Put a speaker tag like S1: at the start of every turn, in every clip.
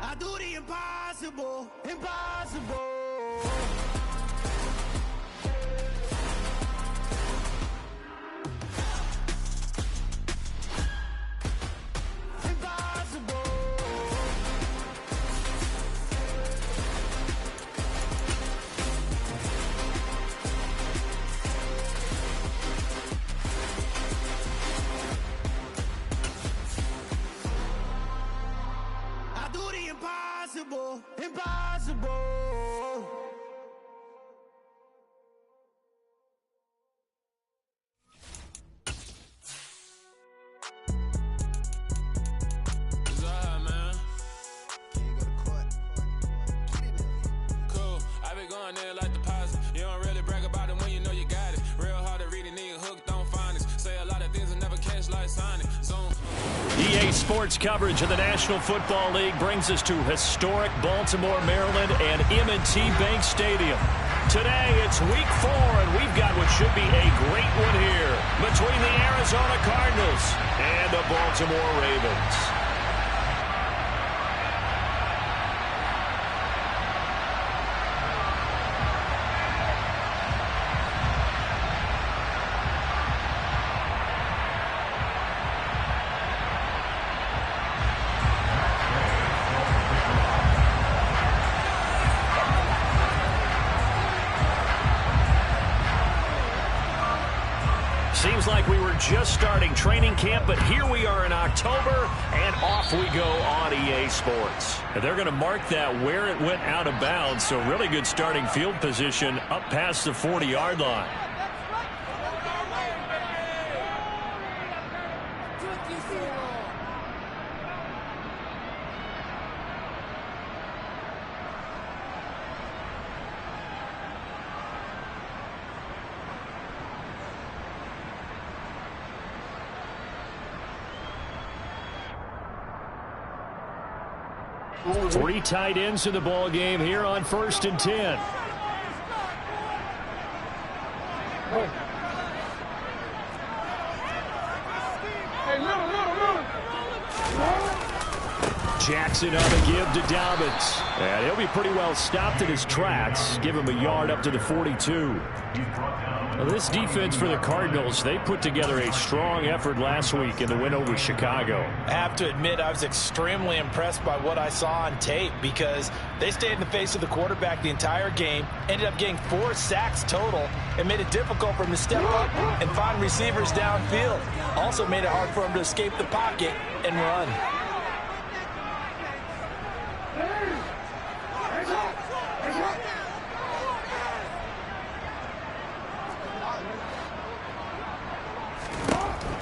S1: I do the impossible, impossible. Impossible, impossible.
S2: Cool, I be going there like deposit. You don't really brag about it when you know you got it. Real hard to read a nigga hooked, don't find it. Say a lot of things and never catch like Sonic. Zone.
S3: EA Sports coverage of the National Football League brings us to historic Baltimore, Maryland, and M&T Bank Stadium. Today, it's Week 4, and we've got what should be a great one here between the Arizona Cardinals and the Baltimore Ravens. Seems like we were just starting training camp, but here we are in October, and off we go on EA Sports. And they're going to mark that where it went out of bounds, so really good starting field position up past the 40-yard line. Three tight ends in the ball game here on 1st and 10. Jackson on the give to Dobbins. And he'll be pretty well stopped in his tracks. Give him a yard up to the 42. Well, this defense for the Cardinals, they put together a strong effort last week in the win over Chicago.
S4: I have to admit, I was extremely impressed by what I saw on tape because they stayed in the face of the quarterback the entire game, ended up getting 4 sacks total, and made it difficult for him to step up and find receivers downfield. Also made it hard for him to escape the pocket and run.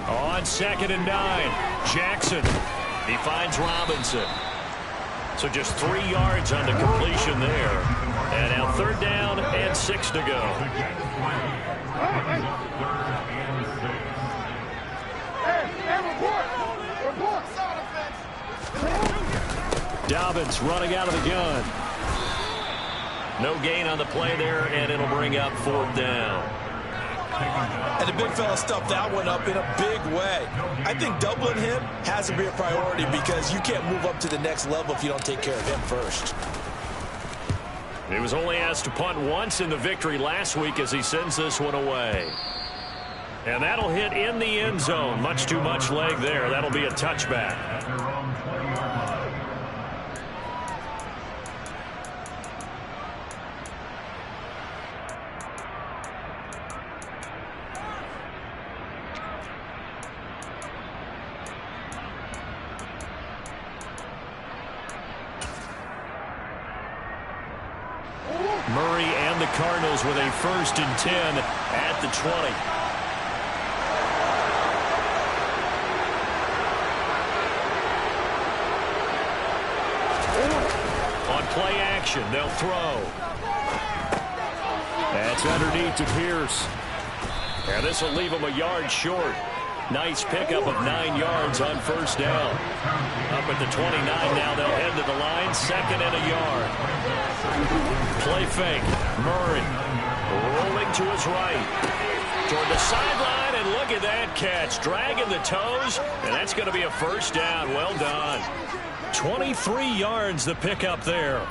S3: On 2nd and 9, Jackson. He finds Robinson. So just 3 yards on the completion there. And now 3rd down and 6 to go. Dobbins running out of the gun. No gain on the play there, and it'll bring up 4th down.
S4: And the big fella stuffed that one up in a big way. I think doubling him has to be a priority because you can't move up to the next level if you don't take care of him first.
S3: He was only asked to punt once in the victory last week as he sends this one away. And that'll hit in the end zone. Much too much leg there. That'll be a touchback. Murray and the Cardinals with a 1st and 10 at the 20. On play action, they'll throw. That's underneath to Pierce. And this will leave him a yard short. Nice pickup of 9 yards on 1st down. Up at the 29 now, they'll head to the line, 2nd and a yard. Play fake, Murray rolling to his right. Toward the sideline, and look at that catch. Dragging the toes, and that's going to be a 1st down. Well done. 23 yards the pickup there.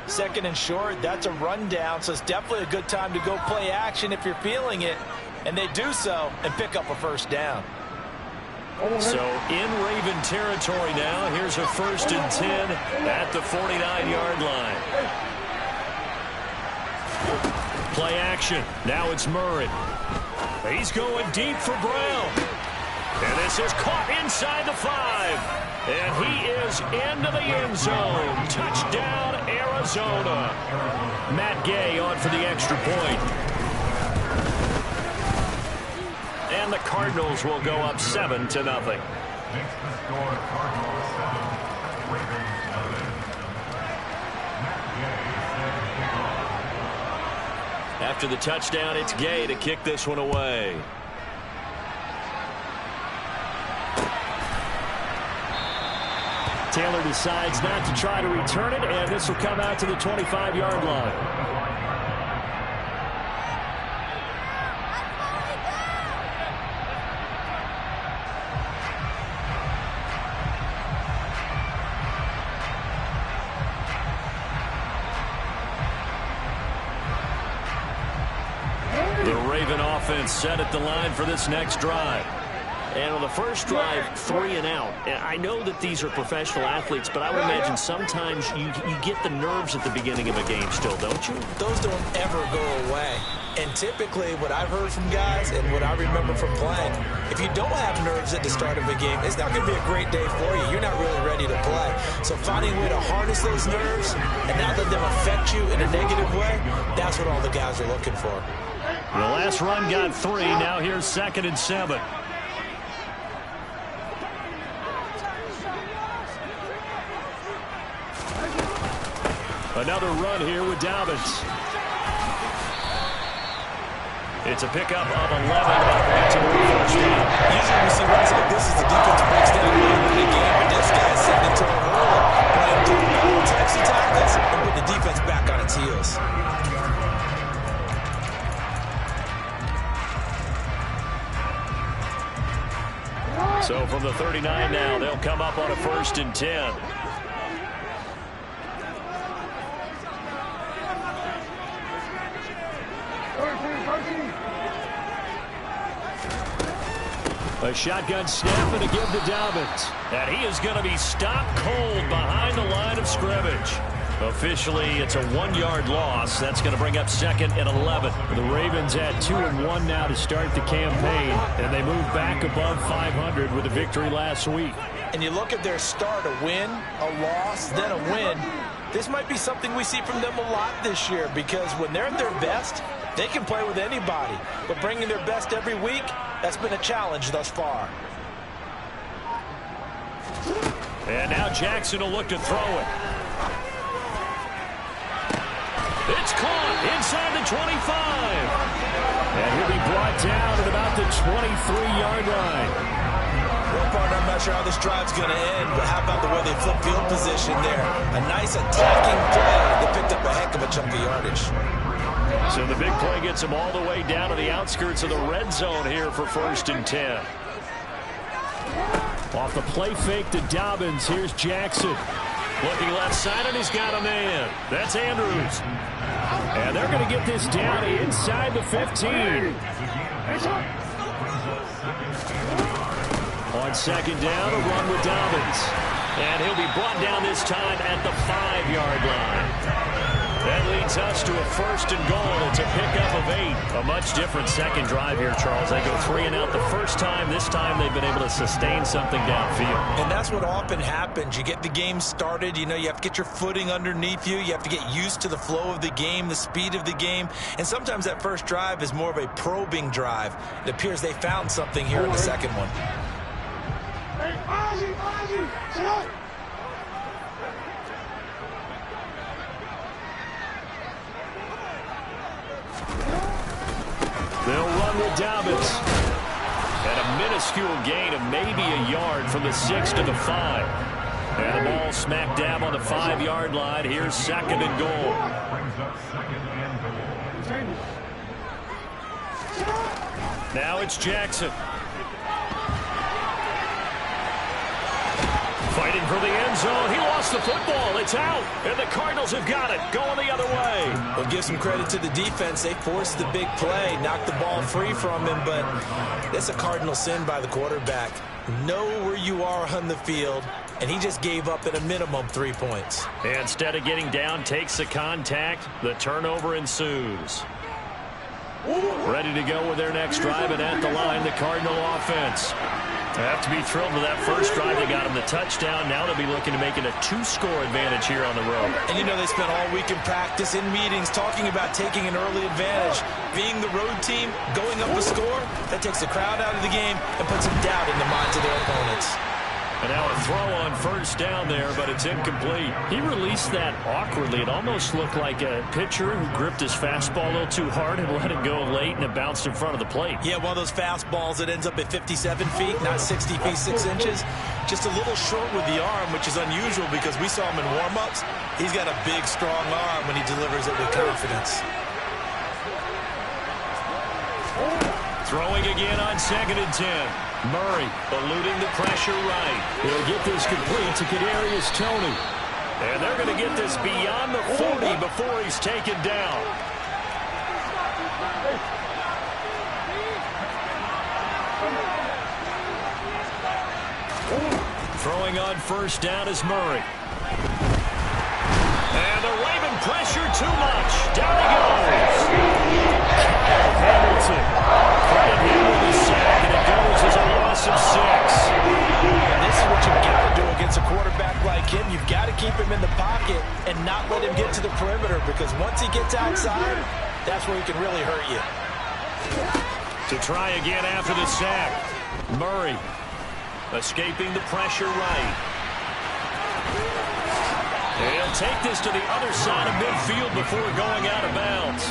S4: Second and short, that's a rundown, so it's definitely a good time to go play action if you're feeling it. And they do so and pick up a first down.
S3: So in Raven territory now. Here's a 1st and 10 at the 49-yard line. Play action. Now it's Murray. He's going deep for Brown. And this is caught inside the 5. And he is into the end zone. Touchdown, Arizona. Matt Gay on for the extra point. And the Cardinals will go up 7-0. After the touchdown, it's Gay to kick this one away. Taylor decides not to try to return it, and this will come out to the 25-yard line. The Raven offense set at the line for this next drive. And on the first drive, 3 and out. And I know that these are professional athletes, but I would imagine sometimes you get the nerves at the beginning of a game still, don't you?
S4: Those don't ever go away. And typically what I've heard from guys and what I remember from playing, if you don't have nerves at the start of a game, it's not going to be a great day for you. You're not really ready to play. So finding a way to harness those nerves and not let them affect you in a negative way, that's what all the guys are looking for.
S3: The last run got 3. Now here's 2nd and 7. Another run here with Dobbins. It's a pickup of 11 to the first down.
S4: Usually we see runs like this as the defense breaks down late in the game, but this guy's setting it to a roll, playing through all types of tackles and put the defense back on its heels.
S3: So from the 39 now, they'll come up on a 1st and 10. A shotgun snap and a give to Dobbins. And he is going to be stopped cold behind the line of scrimmage. Officially, it's a 1-yard loss. That's going to bring up 2nd and 11. The Ravens at 2-1 now to start the campaign, and they move back above 500 with a victory last week.
S4: And you look at their start, a win, a loss, then a win. This might be something we see from them a lot this year, because when they're at their best, they can play with anybody. But bringing their best every week, that's been a challenge thus far.
S3: And now Jackson will look to throw it. It's caught inside the 25. And he'll be brought down at about the 23-yard line.
S4: Well, partner, I'm not sure how this drive's going to end, but how about the way they flip field position there? A nice attacking play. They picked up a heck of a chunk of yardage.
S3: So the big play gets them all the way down to the outskirts of the red zone here for 1st and 10. Off the play fake to Dobbins, here's Jackson. Looking left side, and he's got a man. That's Andrews. And they're going to get this down inside the 15. On 2nd down, a run with Dobbins. And he'll be brought down this time at the 5-yard line. That leads us to a 1st and goal. It's a pickup of 8. A much different second drive here, Charles. They go 3 and out the first time. This time they've been able to sustain something downfield.
S4: And that's what often happens. You get the game started. You know, you have to get your footing underneath you. You have to get used to the flow of the game, the speed of the game. And sometimes that first drive is more of a probing drive. It appears they found something here in the second one.
S3: They'll run with Dobbins. And a minuscule gain of maybe a yard from the 6 to the 5. And the ball smack dab on the 5-yard line. Here's 2nd and goal. Now it's Jackson. Fighting for the end zone. He lost the football. It's out. And the Cardinals have got it. Going the other way.
S4: Well, give some credit to the defense. They forced the big play, knocked the ball free from him, but that's a cardinal sin by the quarterback. Know where you are on the field, and he just gave up at a minimum 3 points.
S3: Instead of getting down, takes the contact. The turnover ensues. Ready to go with their next drive, and at the line, the Cardinal offense. They have to be thrilled with that first drive. They got them the touchdown. Now they'll be looking to make it a 2-score advantage here on the road.
S4: And you know they spent all week in practice, in meetings, talking about taking an early advantage. Being the road team, going up a score, that takes the crowd out of the game and puts some doubt in the minds of their opponents.
S3: And now a throw on first down there, but it's incomplete. He released that awkwardly. It almost looked like a pitcher who gripped his fastball a little too hard and let it go late, and it bounced in front of the plate.
S4: Yeah, one of those fastballs that ends up at 57 feet, not 60 feet, 6 inches. Just a little short with the arm, which is unusual because we saw him in warm-ups. He's got a big, strong arm when he delivers it with confidence.
S3: Throwing again on 2nd and 10. Murray eluding the pressure right. He'll get this complete to Kadarius Toney. And they're going to get this beyond the 40 before he's taken down. Throwing on first down is Murray. And the Raven pressure too much. Down he goes. Kyle Hamilton. Credit him with the sack, and it goes as a loss of 6.
S4: And this is what you've got to do against a quarterback like him. You've got to keep him in the pocket and not let him get to the perimeter, because once he gets outside, that's where he can really hurt you.
S3: To try again after the sack. Murray escaping the pressure right. He'll take this to the other side of midfield before going out of bounds.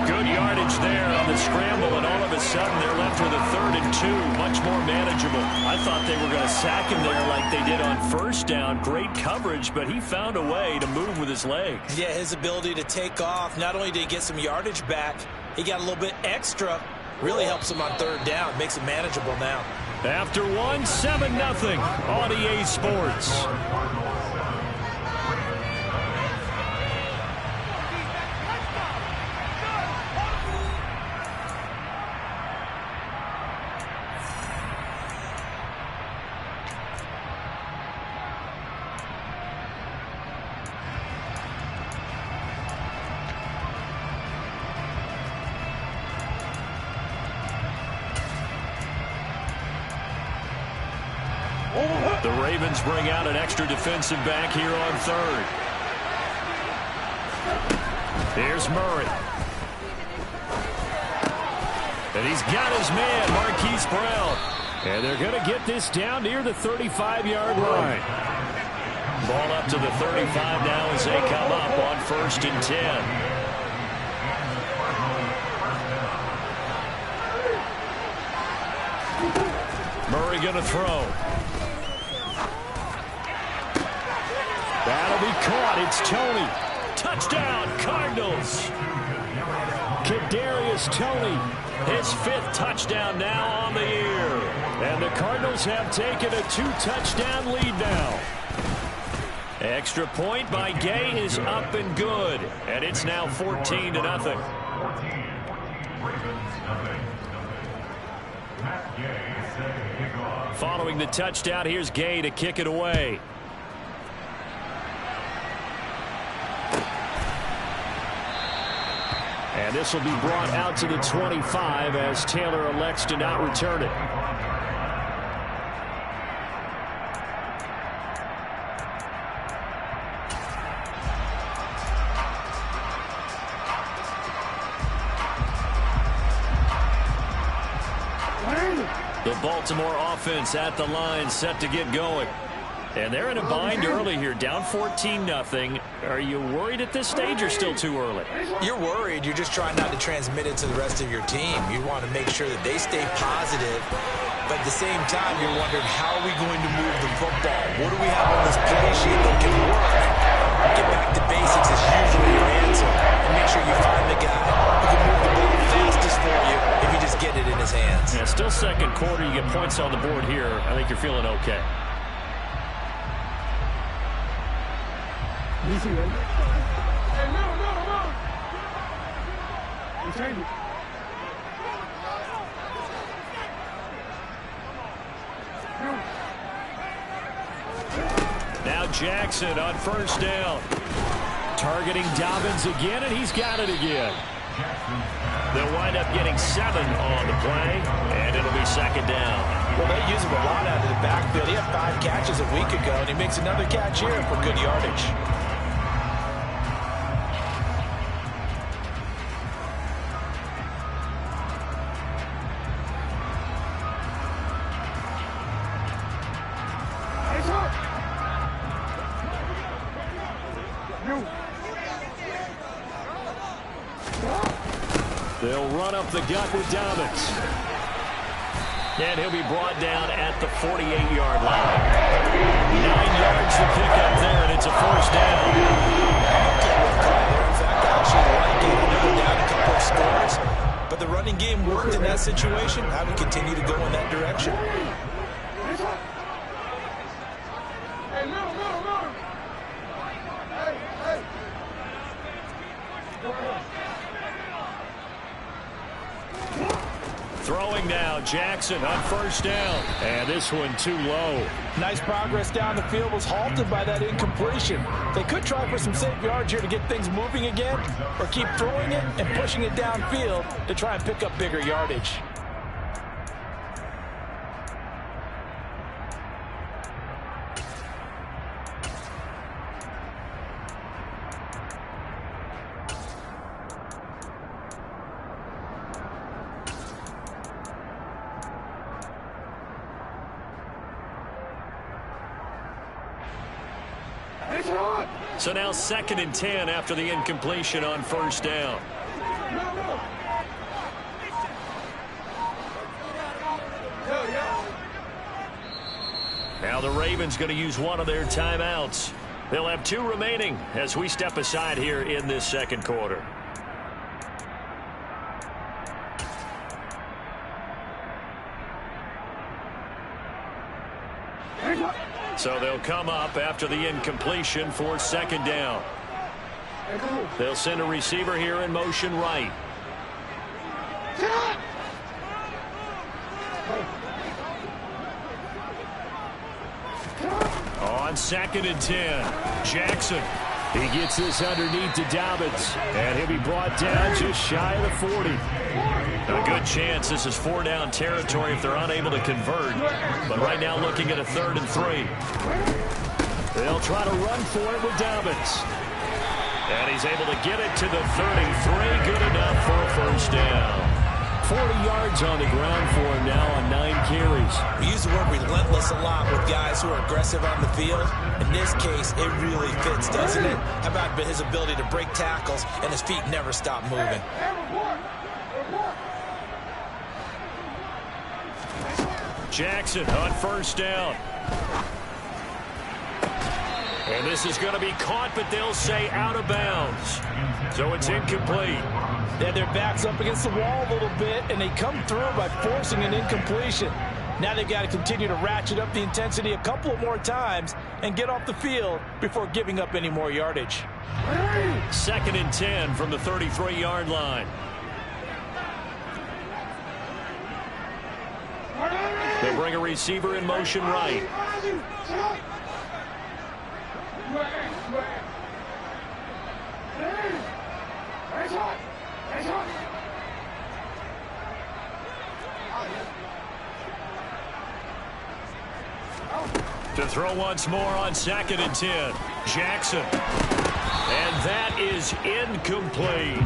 S3: Good yardage there on the scramble, and all of a sudden they're left with a 3rd and 2. Much more manageable. I thought they were going to sack him there like they did on first down. Great coverage, but he found a way to move with his legs.
S4: Yeah, his ability to take off, not only did he get some yardage back, he got a little bit extra. Really helps him on 3rd down. Makes it manageable now.
S3: After 1, 7-0 on EA Sports. The Ravens bring out an extra defensive back here on 3rd. Here's Murray. And he's got his man, Marquise Brown. And they're going to get this down near the 35-yard line. Ball up to the 35 now as they come up on 1st and 10. Murray going to throw. That'll be caught. It's Toney. Touchdown, Cardinals. Kadarius Toney, his 5th touchdown now on the year. And the Cardinals have taken a 2-touchdown lead now. Extra point by Gay is up and good. And it's now 14-0. Following the touchdown, here's Gay to kick it away. And this will be brought out to the 25 as Taylor elects to not return it. The Baltimore offense at the line, set to get going. And they're in a bind early here, down 14-0. Are you worried at this stage or still too early?
S4: You're worried. You're just trying not to transmit it to the rest of your team. You want to make sure that they stay positive. But at the same time, you're wondering, how are we going to move the football? What do we have on this play sheet that can work? Get back to basics is usually your answer. And make sure you find the guy who can move the ball fastest for you if you just get it in his hands.
S3: Yeah, still 2nd quarter. You get points on the board here. I think you're feeling okay. Now Jackson on first down. Targeting Dobbins again, and he's got it again. They'll wind up getting 7 on the play, and it'll be second down.
S4: Well, they use him a lot out of the backfield. He had 5 catches a week ago, and he makes another catch here for good yardage.
S3: They'll run up the gut with Dobbins. And he'll be brought down at the 48-yard line. 9 yards to pick up there, and it's a first down.
S4: In fact, I actually like it. I know they're down a couple of scores, but the running game worked in that situation. I would continue to go in that direction.
S3: Throwing now, Jackson on first down. And this one too low.
S4: Nice progress down the field, was halted by that incompletion. They could try for some safe yards here to get things moving again, or keep throwing it and pushing it downfield to try and pick up bigger yardage.
S3: So now 2nd and 10 after the incompletion on first down. Now the Ravens going to use one of their timeouts. They'll have 2 remaining as we step aside here in this second quarter. So they'll come up after the incompletion for second down. They'll send a receiver here in motion right. On 2nd and 10, Jackson. He gets this underneath to Dobbins, and he'll be brought down just shy of the 40. A good chance this is 4-down territory if they're unable to convert. But right now looking at a 3rd and 3. They'll try to run for it with Dobbins. And he's able to get it to the 33. Good enough for a first down. 40 yards on the ground for him now on 9 carries.
S4: We use the word relentless a lot with guys who are aggressive on the field. In this case, it really fits, doesn't it? How about his ability to break tackles and his feet never stop moving?
S3: Jackson on first down. And this is going to be caught, but they'll say out of bounds. So it's incomplete.
S4: They had their backs up against the wall a little bit, and they come through by forcing an incompletion. Now they've got to continue to ratchet up the intensity a couple of more times and get off the field before giving up any more yardage.
S3: 2nd and 10 from the 33-yard line. They'll bring a receiver in motion right. To throw once more on 2nd and 10. Jackson. And that is incomplete.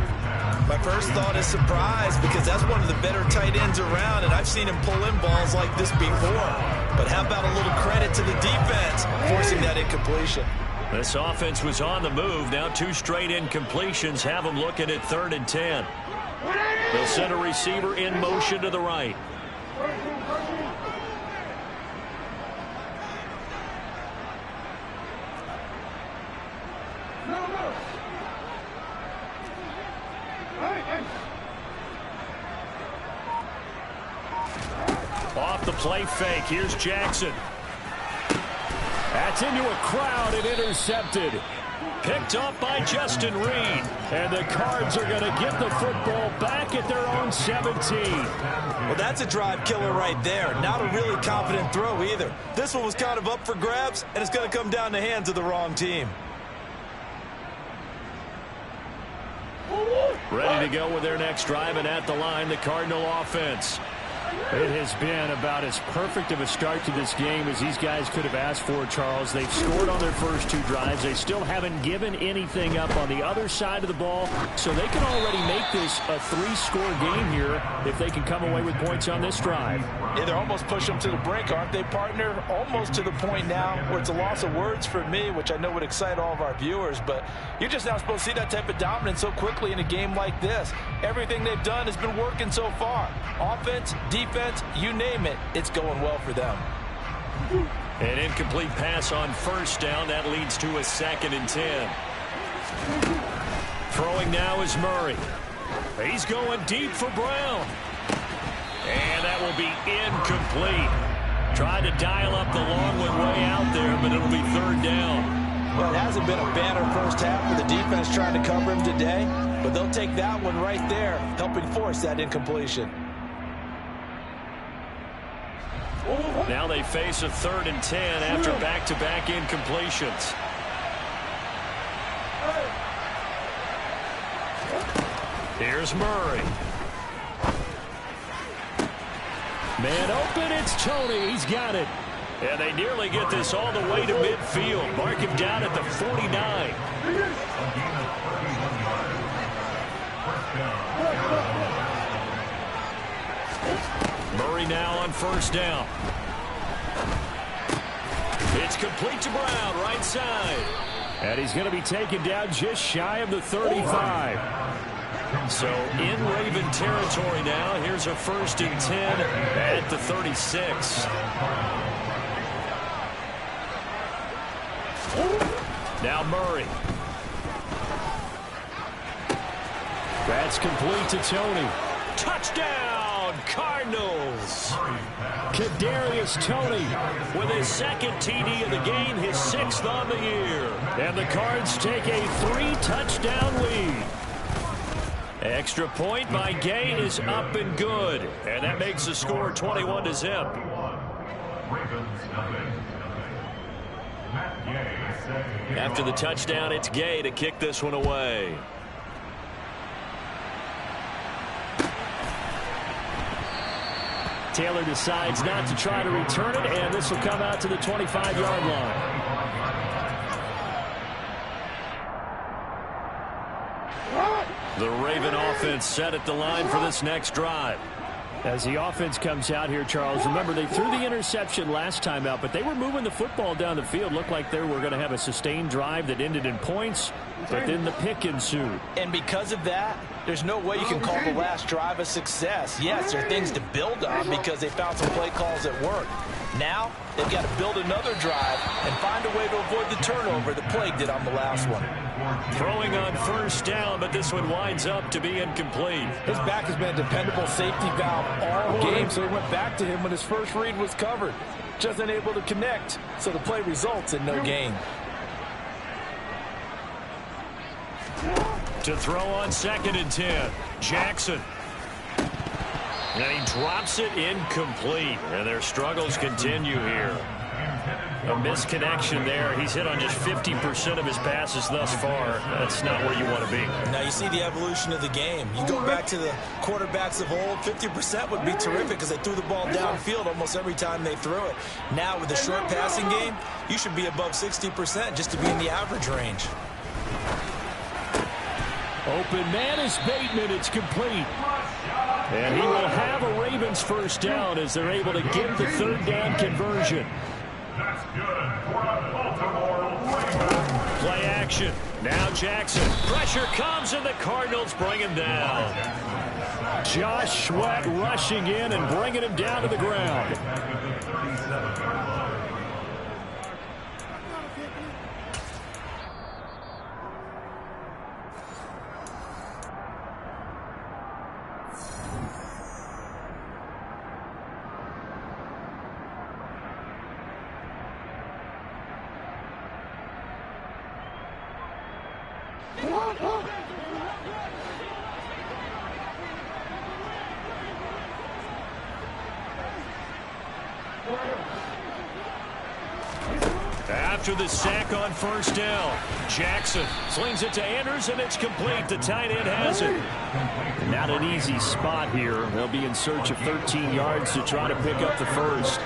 S4: My first thought is surprise, because that's one of the better tight ends around, and I've seen him pull in balls like this before. But how about a little credit to the defense forcing that incompletion?
S3: This offense was on the move. Now 2 straight incompletions have them looking at 3rd and 10. They'll send a receiver in motion to the right. Off the play fake. Here's Jackson. That's into a crowd and intercepted. Picked up by Justin Reed. And the Cards are going to get the football back at their own 17.
S4: Well, that's a drive killer right there. Not a really confident throw either. This one was kind of up for grabs, and it's going to come down the hands of the wrong team.
S3: Ready to go with their next drive, and at the line, the Cardinal offense.
S5: It has been about as perfect of a start to this game as these guys could have asked for, Charles. They've scored on their first 2 drives. They still haven't given anything up on the other side of the ball, so they can already make this a 3-score game here if they can come away with points on this drive.
S4: Yeah, they're almost pushing them to the brink, aren't they, partner? Almost to the point now where it's a loss of words for me, which I know would excite all of our viewers, but you're just not supposed to see that type of dominance so quickly in a game like this. Everything they've done has been working so far. Offense, defense, you name it, it's going well for them.
S3: An incomplete pass on first down. That leads to a 2nd and 10. Throwing now is Murray. He's going deep for Brown. And that will be incomplete. Tried to dial up the long one way out there, but it'll be 3rd down.
S4: Well, it hasn't been a banner first half for the defense trying to cover him today, but they'll take that one right there, helping force that incompletion.
S3: Now they face a 3rd and 10 after back-to-back incompletions. Here's Murray.
S5: Man open, it's Tony. He's got it.
S3: And they nearly get this all the way to midfield. Mark him down at the 49. Murray now on first down. It's complete to Brown, right side.
S5: And he's going to be taken down just shy of the 35.
S3: So in Raven territory now. Here's a 1st and 10 at the 36. Now Murray.
S5: That's complete to Tony.
S3: Touchdown, Cardinals.
S5: Kadarius Toney
S3: With his 2nd TD of the game, his 6th on the year.
S5: And the Cards take a 3-touchdown lead.
S3: Extra point by Gay is up and good. And that makes the score 21-0. After the touchdown, it's Gay to kick this one away.
S5: Taylor decides not to try to return it, and this will come out to the 25-yard line.
S3: The Raven offense set at the line for this next drive.
S5: As the offense comes out here, Charles, remember they threw the interception last time out, but they were moving the football down the field. Looked like they were going to have a sustained drive that ended in points, but then the pick ensued.
S4: And because of that, there's no way you can call the last drive a success. Yes, there are things to build on because they found some play calls that work. Now, they've got to build another drive and find a way to avoid the turnover that plagued it on the last one.
S3: Throwing on first down, but this one winds up to be incomplete.
S4: His back has been a dependable safety valve all game, so he went back to him when his first read was covered. Just unable to connect, so the play results in no gain.
S3: To throw on 2nd and 10, Jackson. And he drops it incomplete. And their struggles continue here. A misconnection there. He's hit on just 50% of his passes thus far. That's not where you want to be.
S4: Now you see the evolution of the game. You go back to the quarterbacks of old, 50% would be terrific because they threw the ball downfield almost every time they threw it. Now with the short passing game, you should be above 60% just to be in the average range.
S5: Open man is Bateman. It's complete. And he will have a Ravens first down as they're able to get the 3rd down conversion.
S3: Play action. Now Jackson. Pressure comes and the Cardinals bring him down.
S5: Josh Sweat rushing in and bringing him down to the ground.
S3: After the sack on first down, Jackson slings it to Andrews, and it's complete. The tight end has it.
S5: Not an easy spot here. They'll be in search of 13 yards to try to pick up the first.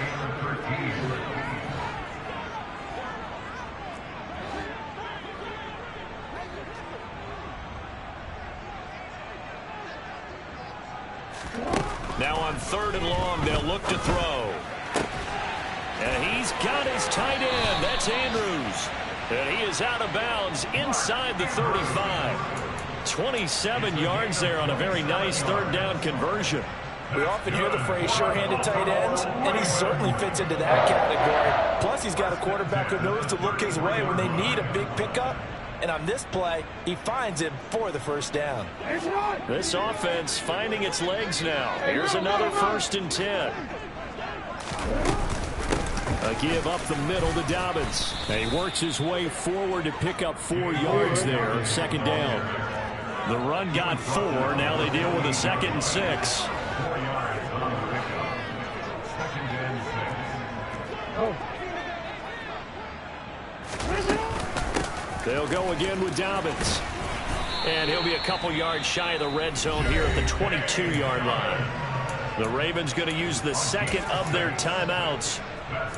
S3: Now on 3rd and long, they'll look to throw. And he's got his tight end. That's Andrews. And he is out of bounds inside the 35. 27 yards there on a very nice 3rd down conversion.
S4: We often hear the phrase sure-handed tight ends, and he certainly fits into that category. Plus, he's got a quarterback who knows to look his way when they need a big pickup. And on this play, he finds him for the first down.
S3: This offense finding its legs now. Here's another 1st and 10.
S5: A give up the middle to Dobbins. And he works his way forward to pick up 4 yards there. 2nd down.
S3: The run got 4. Now they deal with a 2nd and 6.
S5: They'll go again with Dobbins.
S3: And he'll be a couple yards shy of the red zone here at the 22-yard line. The Ravens going to use the 2nd of their timeouts,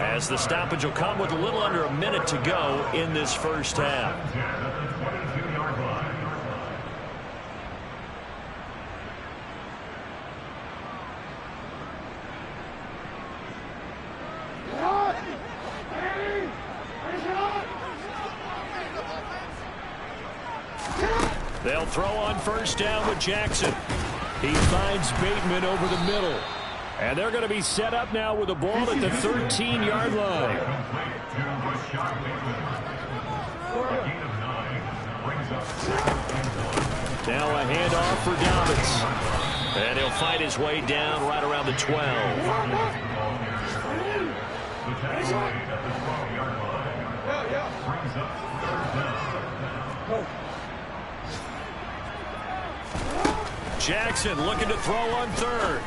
S3: as the stoppage will come with a little under a minute to go in this first half. They'll throw on first down with Jackson.
S5: He finds Bateman over the middle. And they're going to be set up now with the ball at the 13-yard line.
S3: Now a handoff for Dobbins. And he'll fight his way down right around the 12. Jackson looking to throw on 3rd.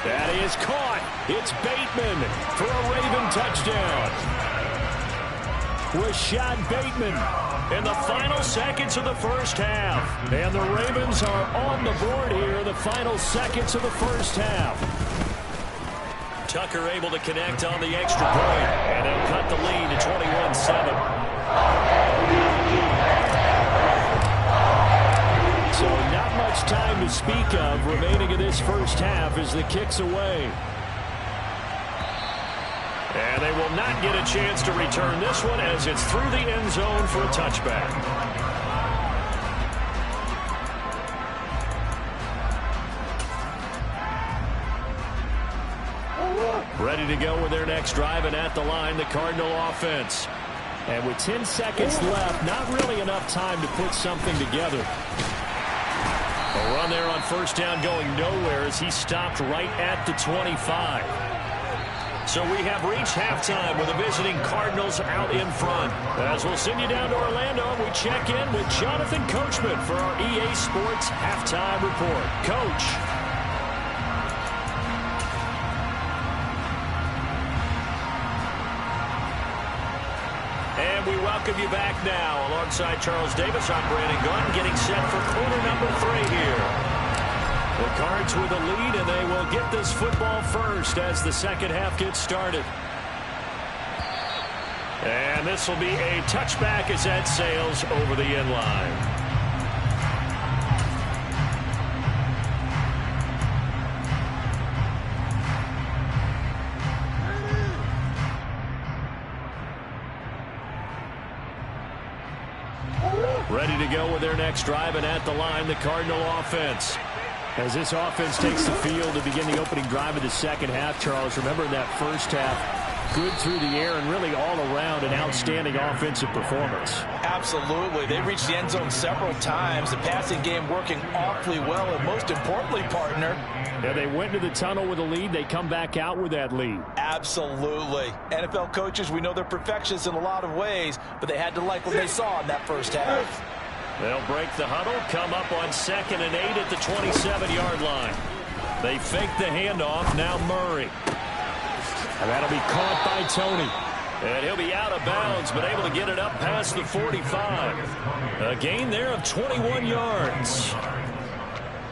S3: That is caught. It's Bateman for a Raven touchdown. Rashad Bateman in the final seconds of the first half. And the Ravens are on the board here in the final seconds of the first half. Tucker able to connect on the extra point. And they'll cut the lead to 21-7.
S5: So not much time to speak of remaining in this first half as the kick's away.
S3: And they will not get a chance to return this one as it's through the end zone for a touchback. Ready to go with their next drive, and at the line, the Cardinal offense.
S5: And with 10 seconds left, not really enough time to put something together.
S3: A run there on first down going nowhere as he stopped right at the 25. So we have reached halftime with the visiting Cardinals out in front. As we'll send you down to Orlando, we check in with Jonathan Coachman for our EA Sports Halftime Report. Coach. And we welcome you back now. Alongside Charles Davis, I'm Brandon Gunn, getting set for quarter number 3 here. The Cards with a lead, and they will get this football first as the second half gets started. And this will be a touchback as that sails over the end line. Ready to go with their next drive, and at the line, the Cardinal offense.
S5: As this offense takes the field to begin the opening drive of the second half, Charles, remember in that first half, good through the air and really all around an outstanding offensive performance.
S4: Absolutely. They reached the end zone several times. The passing game working awfully well, and most importantly, partner,
S5: Yeah, they went to the tunnel with a lead. They come back out with that lead.
S4: absolutely. NFL coaches, we know they're perfectionists in a lot of ways, but they had to like what they saw in that first half.
S3: They'll break the huddle, come up on 2nd and 8 at the 27-yard line. They fake the handoff, now Murray.
S5: And that'll be caught by Tony.
S3: And he'll be out of bounds, but able to get it up past the 45. A gain there of 21 yards.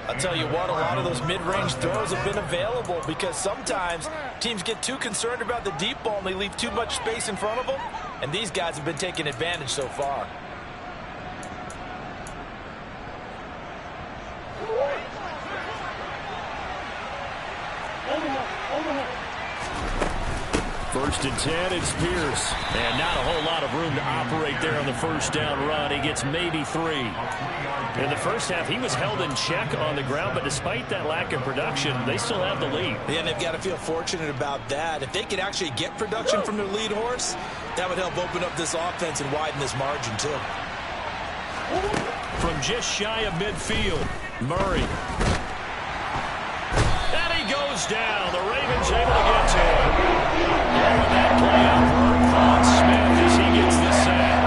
S4: I'll tell you what, a lot of those mid-range throws have been available because sometimes teams get too concerned about the deep ball and they leave too much space in front of them, and these guys have been taking advantage so far.
S5: First and 10, it's Pierce.
S3: And not a whole lot of room to operate there on the first down run. He gets maybe 3. In the first half, he was held in check on the ground, but despite that lack of production, they still have the lead.
S4: Yeah, and they've got to feel fortunate about that. If they could actually get production from their lead horse, that would help open up this offense and widen this margin, too.
S3: From just shy of midfield, Murray. And he goes down. The Ravens able to get to him. Throwing that play out for Quan Smith as he gets the sack.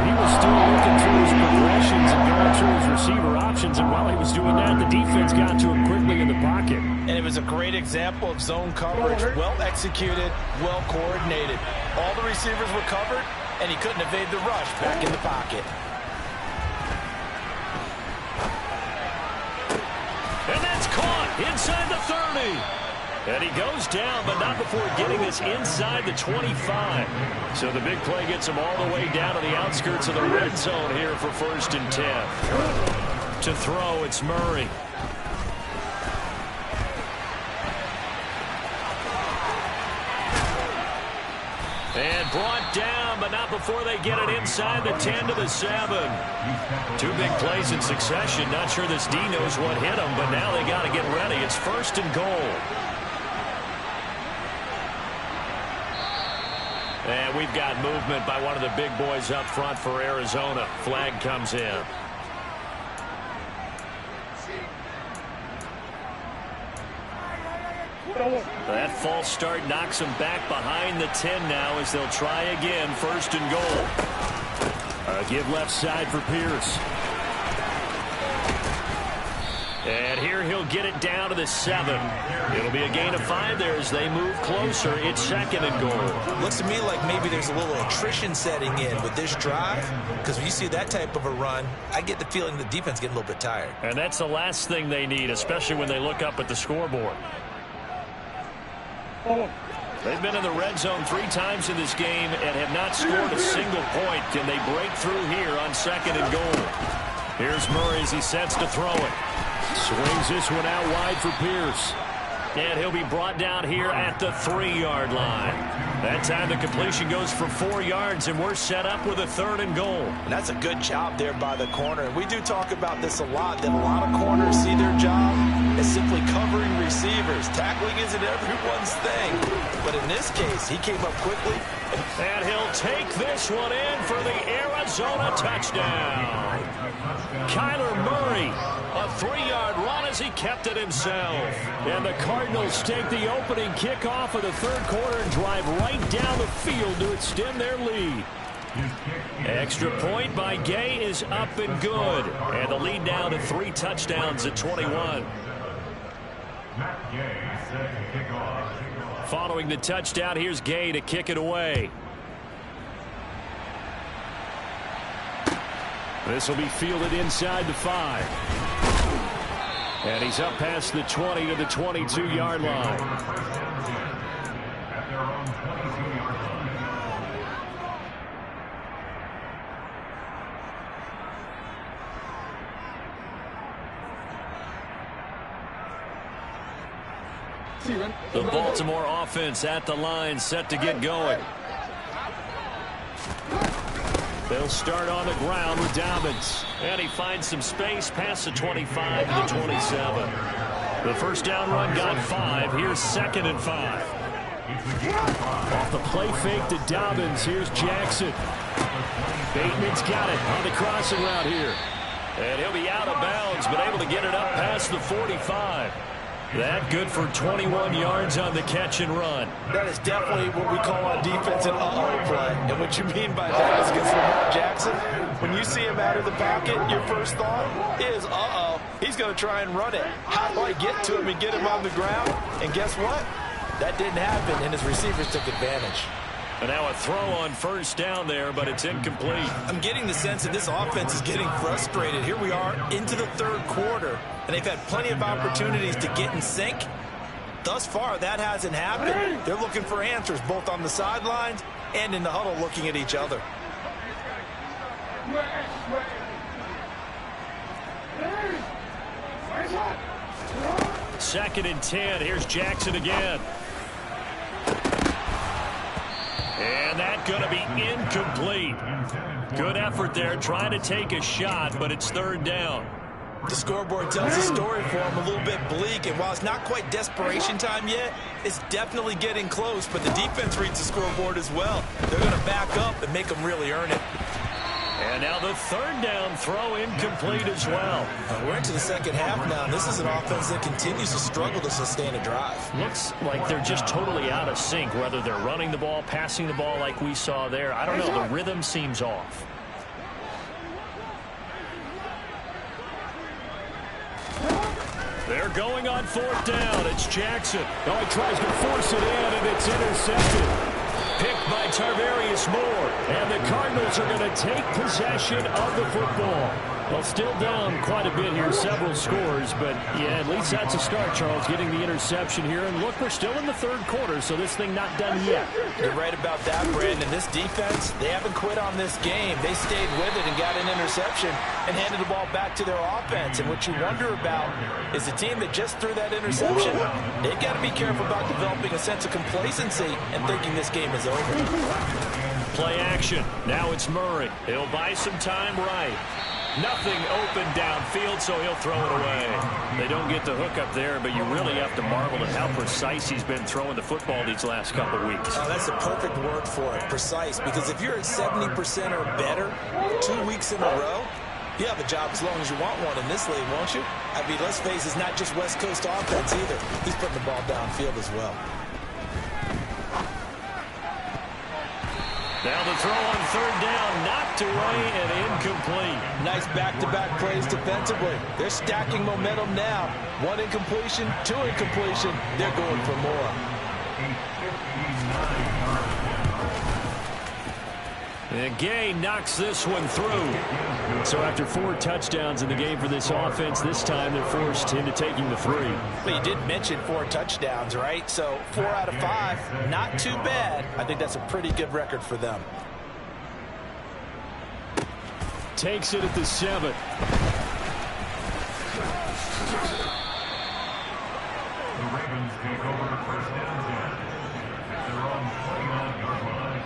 S5: He was still looking through his progressions and going through his receiver options, and while he was doing that, the defense got to him quickly in the pocket.
S4: And it was a great example of zone coverage, well executed, well coordinated. All the receivers were covered, and he couldn't evade the rush back in the pocket.
S3: And that's caught inside the 30. And he goes down, but not before getting this inside the 25. So the big play gets him all the way down to the outskirts of the red zone here for 1st and 10. To throw, it's Murray. And brought down, but not before they get it inside the 10 to the 7. 2 big plays in succession. Not sure this D knows what hit him, but now they got to get ready. It's 1st and goal. And we've got movement by one of the big boys up front for Arizona. Flag comes in. That false start knocks them back behind the 10 now as they'll try again. 1st and goal.
S5: A give left side for Pierce.
S3: And here he'll get it down to the 7. It'll be a gain of 5 there as they move closer. It's 2nd and goal.
S4: Looks to me like maybe there's a little attrition setting in with this drive, because when you see that type of a run, I get the feeling the defense getting a little bit tired.
S3: And that's the last thing they need, especially when they look up at the scoreboard. They've been in the red zone 3 times in this game and have not scored a single point. Can they break through here on 2nd and goal? Here's Murray as he sets to throw it.
S5: Swings this one out wide for Pierce.
S3: And he'll be brought down here at the 3-yard line. That time the completion goes for 4 yards, and we're set up with a 3rd and goal.
S4: And that's a good job there by the corner. And we do talk about this a lot, that a lot of corners see their job as simply covering receivers. Tackling isn't everyone's thing. But in this case, he came up quickly.
S3: And he'll take this one in for the Arizona touchdown. Kyler Murray, a 3-yard run as he kept it himself.
S5: And the Cardinals take the opening kickoff of the 3rd quarter and drive right down the field to extend their lead.
S3: Extra point by Gay is up and good. And the lead now to 3 touchdowns at 21. Following the touchdown, here's Gay to kick it away.
S5: This will be fielded inside the 5. And he's up past the 20 to the 22-yard line.
S3: The Baltimore offense at the line, set to get going. They'll start on the ground with Dobbins. And he finds some space past the 25 to the 27. The first down run got 5. Here's 2nd and 5.
S5: Off the play fake to Dobbins. Here's Jackson. Bateman's got it on the crossing route here.
S3: And he'll be out of bounds, but able to get it up past the 45. That good for 21 yards on the catch and run.
S4: That is definitely what we call on defense an uh-oh play. And what you mean by that is against Lamar Jackson, when you see him out of the pocket, your first thought is, uh-oh, he's going to try and run it. How do I get to him and get him on the ground? And guess what? That didn't happen, and his receivers took advantage.
S3: And now a throw on first down there, but it's incomplete.
S4: I'm getting the sense that this offense is getting frustrated. Here we are into the third quarter, and they've had plenty of opportunities to get in sync. Thus far, that hasn't happened. They're looking for answers both on the sidelines and in the huddle looking at each other.
S3: Second and 10. Here's Jackson again. And that's going to be incomplete. Good effort there trying to take a shot, but it's third down.
S4: The scoreboard tells the story for him a little bit bleak, and while it's not quite desperation time yet, it's definitely getting close, but the defense reads the scoreboard as well. They're going to back up and make them really earn it.
S3: And now the third down throw incomplete as well.
S4: We're into the second half now. This is an offense that continues to struggle to sustain a drive.
S3: Looks like they're just totally out of sync, whether they're running the ball, passing the ball like we saw there. I don't know. The rhythm seems off. They're going on fourth down. It's Jackson.
S5: Oh, he tries to force it in, and it's intercepted.
S3: Picked by Tarvarius Moore.
S5: And the Cardinals are going to take possession of the football. Well, still down quite a bit here, several scores, but yeah, at least that's a start, Charles, getting the interception here. And look, we're still in the third quarter, so this thing not done yet.
S4: You're right about that, Brandon. This defense, they haven't quit on this game. They stayed with it and got an interception and handed the ball back to their offense. And what you wonder about is the team that just threw that interception, they've got to be careful about developing a sense of complacency and thinking this game is over.
S3: Play action. Now it's Murray. He'll buy some time right. Nothing open downfield, so he'll throw it away. They don't get the hook up there, but you really have to marvel at how precise he's been throwing the football these last couple of weeks.
S4: Oh, that's the perfect word for it, precise, because if you're at 70% or better 2 weeks in a row, you have a job as long as you want one in this league, won't you? I mean, let's face it, it's not just West Coast offense either. He's putting the ball downfield as well.
S3: Now the throw on third down, knocked away and incomplete.
S4: Nice back-to-back plays defensively. They're stacking momentum now. One incompletion, two incompletion. They're going for more.
S3: And Gay knocks this one through.
S5: So after 4 touchdowns in the game for this offense, this time they're forced into taking the 3.
S4: Well, you did mention 4 touchdowns, right? So 4 out of 5, not too bad. I think that's a pretty good record for them.
S5: Takes it at the 7.
S6: The Ravens take over first down 10 at their own 29-yard line.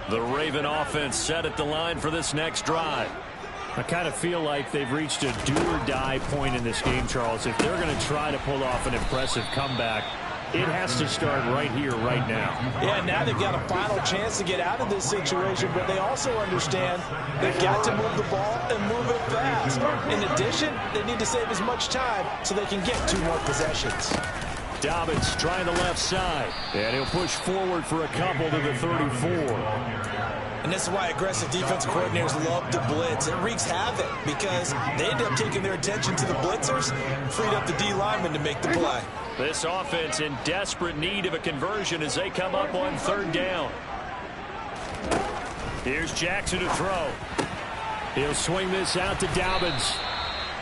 S3: The Raven offense set at the line for this next drive.
S5: I kind of feel like they've reached a do-or-die point in this game, Charles. If they're going to try to pull off an impressive comeback, it has to start right here, right now.
S4: Yeah, now they've got a final chance to get out of this situation, but they also understand they've got to move the ball and move it fast. In addition, they need to save as much time so they can get 2 more possessions.
S5: Dobbins trying the left side, and he'll push forward for a couple to the 34.
S4: And this is why aggressive defensive coordinators love to blitz. It wreaks havoc because they end up taking their attention to the blitzers, freed up the D lineman to make the play.
S3: This offense in desperate need of a conversion as they come up on third down. Here's Jackson to throw.
S5: He'll swing this out to Dobbins.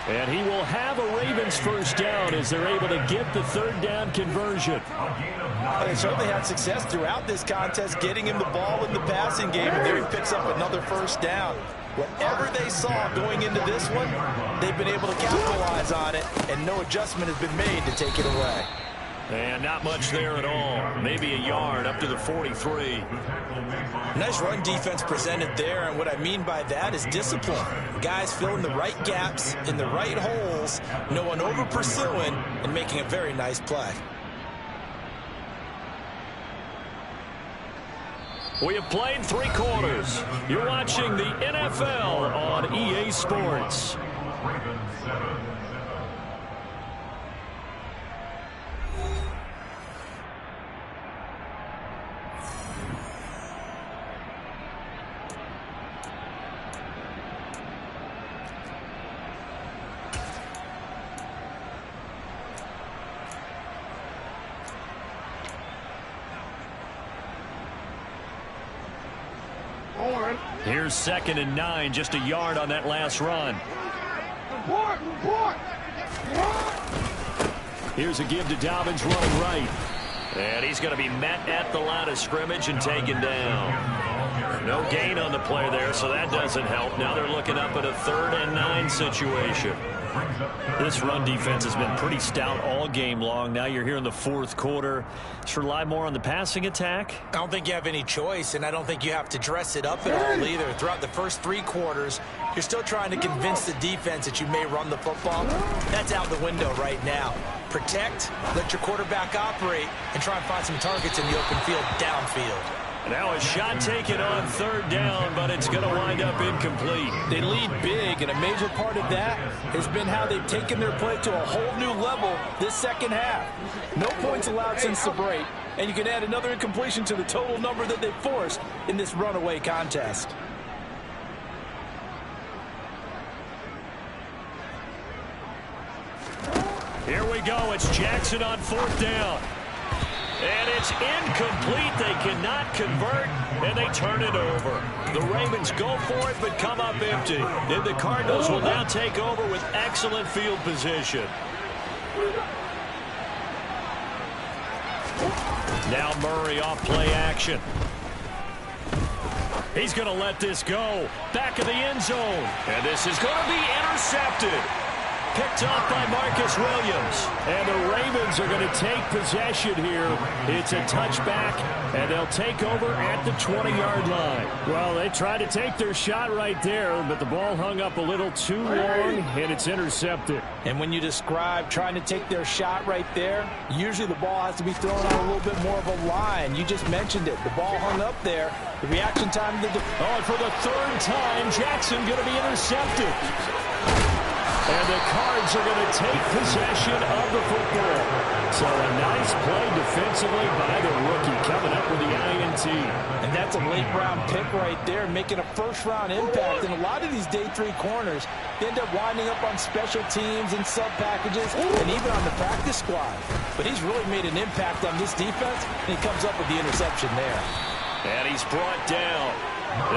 S5: And he will have a Ravens first down as they're able to get the third down conversion.
S4: They certainly had success throughout this contest, getting him the ball in the passing game, and there he picks up another first down. Whatever they saw going into this one, they've been able to capitalize on it, and no adjustment has been made to take it away.
S3: And not much there at all. Maybe a yard up to the 43.
S4: Nice run defense presented there, and what I mean by that is discipline. Guys filling the right gaps in the right holes, no one over pursuing, and making a very nice play.
S3: We have played 3 quarters. You're watching the NFL on EA Sports.
S6: Ravens 7.
S3: Here's 2nd and 9, just a yard on that last run. Here's a give to Dobbins running right. And he's going to be met at the line of scrimmage and taken down. No gain on the play there, so that doesn't help. Now they're looking up at a 3rd and 9 situation. This run defense has been pretty stout all game long. Now you're here in the 4th quarter. Just rely more on the passing attack.
S4: I don't think you have any choice, and I don't think you have to dress it up at all either. Throughout the first 3 quarters, you're still trying to convince the defense that you may run the football. That's out the window right now. Protect, let your quarterback operate, and try and find some targets in the open field downfield.
S3: Now a shot taken on 3rd down, but it's going to wind up incomplete.
S4: They lead big, and a major part of that has been how they've taken their play to a whole new level this second half. No points allowed since the break, and you can add another incompletion to the total number that they forced in this runaway contest.
S3: Here we go. It's Jackson on 4th down. And it's incomplete. They cannot convert, and they turn it over. The Ravens go for it, but come up empty. And the Cardinals will now take over with excellent field position. Now Murray off play action. He's going to let this go. Back of the end zone. And this is going to be intercepted. Picked off by Marcus Williams. And the Ravens are going to take possession here. It's a touchback, and they'll take over at the 20-yard line.
S5: Well, they tried to take their shot right there, but the ball hung up a little too long, and it's intercepted.
S4: And when you describe trying to take their shot right there, usually the ball has to be thrown on a little bit more of a line. You just mentioned it. The ball hung up there. The reaction time to the...
S5: and for the 3rd time, Jackson going to be intercepted. And the Cards are going to take possession of the football. So a nice play defensively by the rookie coming up with the INT.
S4: And that's a late-round pick right there, making a first-round impact. And a lot of these day 3 corners end up winding up on special teams and sub-packages and even on the practice squad. But he's really made an impact on this defense, and he comes up with the interception there.
S3: And he's brought down.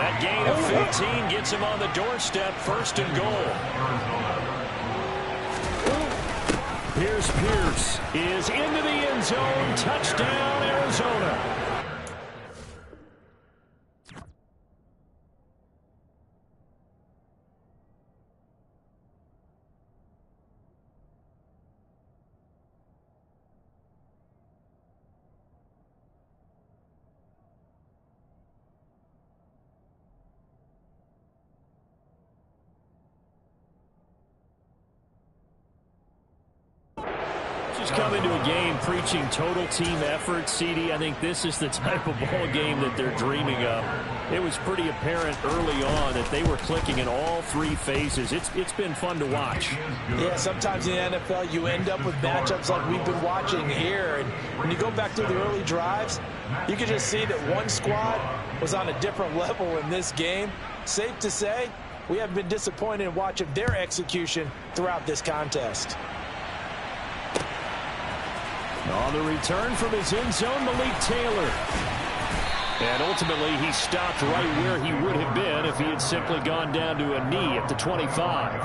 S3: That gain of 15 gets him on the doorstep, 1st and goal.
S5: Here's Pierce, is into the end zone, touchdown Arizona. Coming to a game preaching total team effort, CD, I think this is the type of ball game that they're dreaming of. It was pretty apparent early on that they were clicking in all 3 phases. It's been fun to watch.
S4: Yeah, sometimes in the NFL you end up with matchups like we've been watching here. And when you go back to the early drives, you can just see that one squad was on a different level in this game. Safe to say, we haven't been disappointed in watching their execution throughout this contest.
S5: On the return from his end zone, Malik Taylor. And ultimately, he stopped right where he would have been if he had simply gone down to a knee at the 25.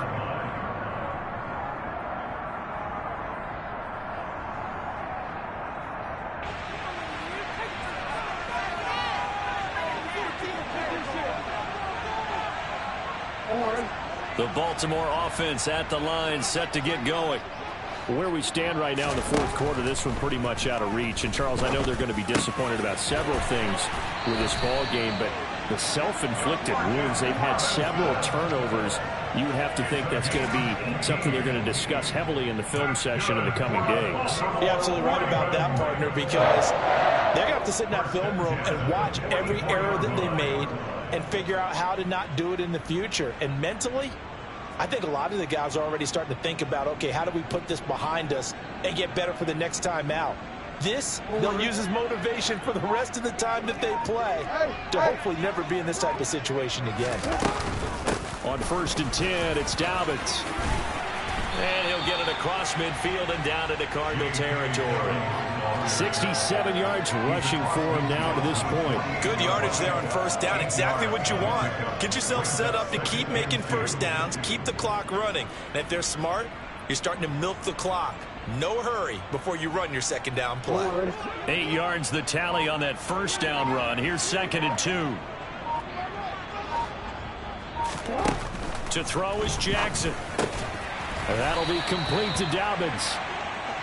S3: The Baltimore offense at the line, set to get going.
S5: Where we stand right now in the fourth quarter, this one pretty much out of reach. And, Charles, I know they're going to be disappointed about several things with this ball game, but the self-inflicted wounds, they've had several turnovers. You would have to think that's going to be something they're going to discuss heavily in the film session in the coming days.
S4: You're absolutely right about that, partner, because they're going to have to sit in that film room and watch every error that they made and figure out how to not do it in the future. And mentally, I think a lot of the guys are already starting to think about, okay, how do we put this behind us and get better for the next time out? This, they'll use as motivation for the rest of the time that they play to hopefully never be in this type of situation again.
S5: On 1st and 10, it's Dobbins.
S3: And he'll get it across midfield and down into Cardinal territory.
S5: 67 yards rushing for him now to this point.
S7: Good yardage there on first down. Exactly what you want. Get yourself set up to keep making first downs, keep the clock running. And if they're smart, you're starting to milk the clock. No hurry before you run your second down play.
S3: 8 yards the tally on that first down run. Here's 2nd and 2. To throw is Jackson.
S5: And that'll be complete to Dobbins.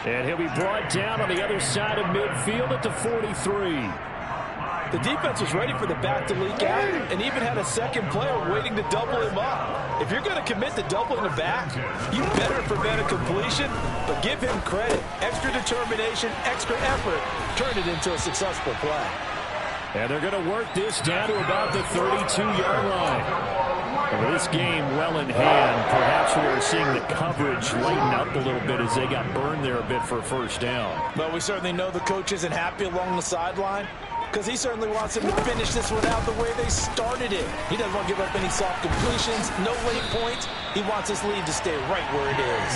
S5: And he'll be brought down on the other side of midfield at the 43.
S4: The defense was ready for the back to leak out and even had a second player waiting to double him up. If you're going to commit to doubling the back, you better prevent a completion, but give him credit. Extra determination, extra effort, turn it into a successful play.
S5: And they're going to work this down to about the 32-yard line. And with this game well in hand, perhaps we are seeing the coverage lighten up a little bit as they got burned there a bit for a first down.
S4: But we certainly know the coach isn't happy along the sideline because he certainly wants them to finish this one out the way they started it. He doesn't want to give up any soft completions, no late points. He wants his lead to stay right where it is.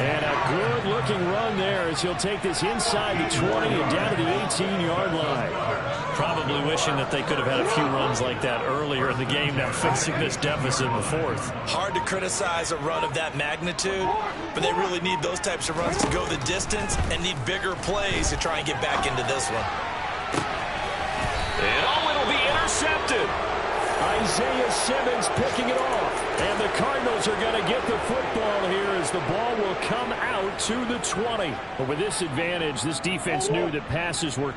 S5: And a good-looking run there as he'll take this inside the 20 and down to the 18-yard line.
S3: Probably wishing that they could have had a few runs like that earlier in the game, now facing this deficit in the fourth.
S7: Hard to criticize a run of that magnitude, but they really need those types of runs to go the distance and need bigger plays to try and get back into this one.
S3: And it'll be intercepted.
S5: Isaiah Simmons picking it off. And the Cardinals are going to get the football here as the ball will come out to the 20. But with this advantage, this defense knew that passes were